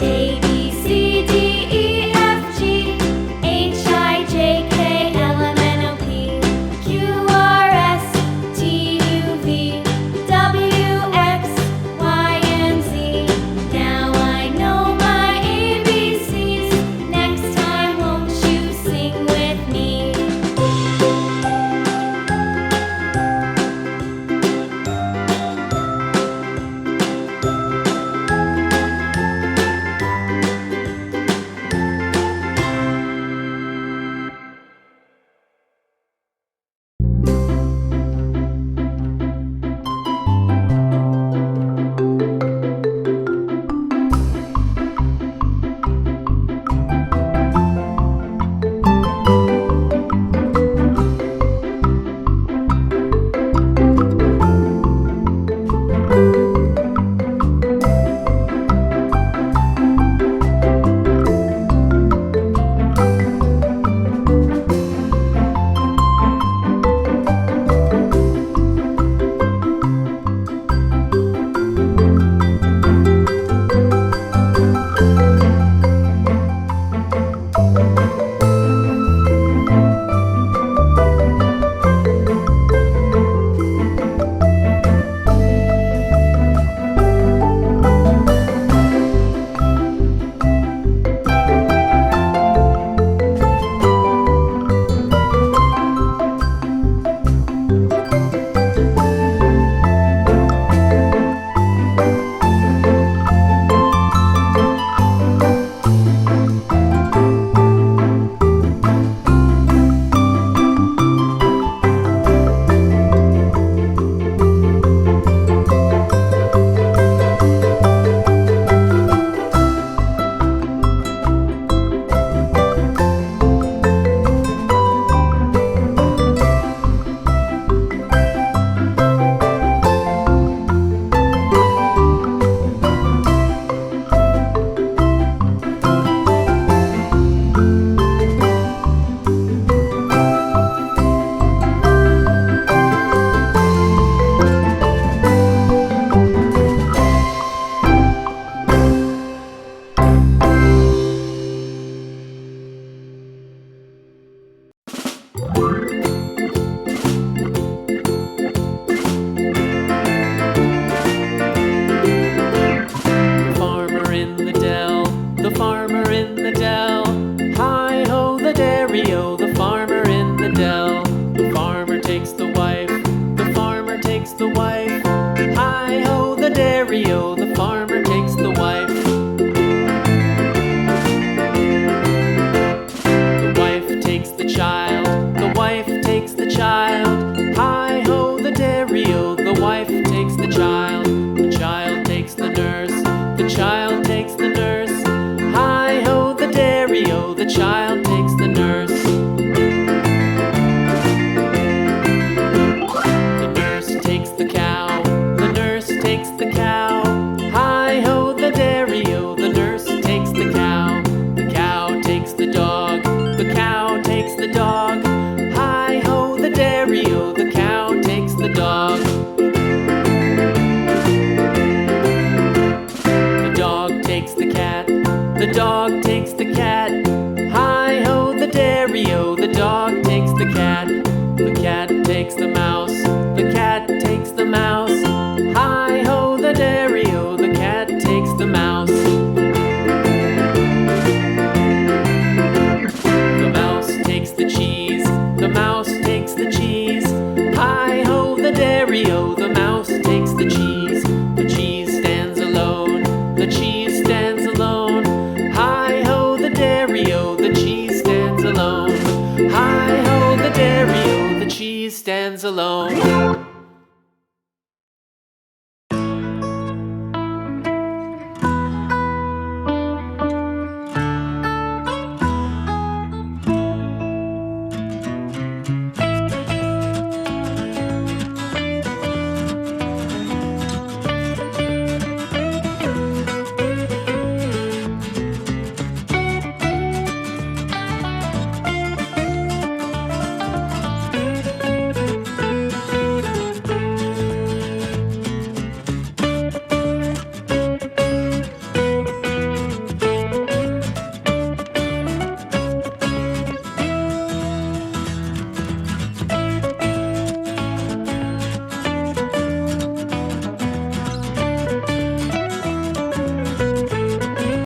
A, B, C, D, E, F, G, H, I, J, K, L, M, N, O, P, Q, R, S, T, U, V, W, X, Y, and Z. Now I know my ABCs. Next time, won't you sing with me? The farmer in the dell. Hi-ho, the dairy-o, the farmer in the dell. The farmer takes the wife, the farmer takes the wife. Hi-ho, the dairy-o, the farmer takes the wife. The wife takes the child, the wife takes the child. Hi-ho, the dairy-o, the wife takes the child. The child takes the nurse, the child takes the nurse. Hi-ho, the dairy-o, the child takes the nurse. The nurse takes the cow, the nurse takes the cow. Hi-ho, the dairy-o, the nurse takes the cow. The cow takes the dog, the cow takes the dog. Hi-ho, the dairy-o, the cow takes the dog. The dog takes the cat, the dog takes the cat. Hi-ho, the dairy-o, the dog takes the cat. The cat takes the mouse,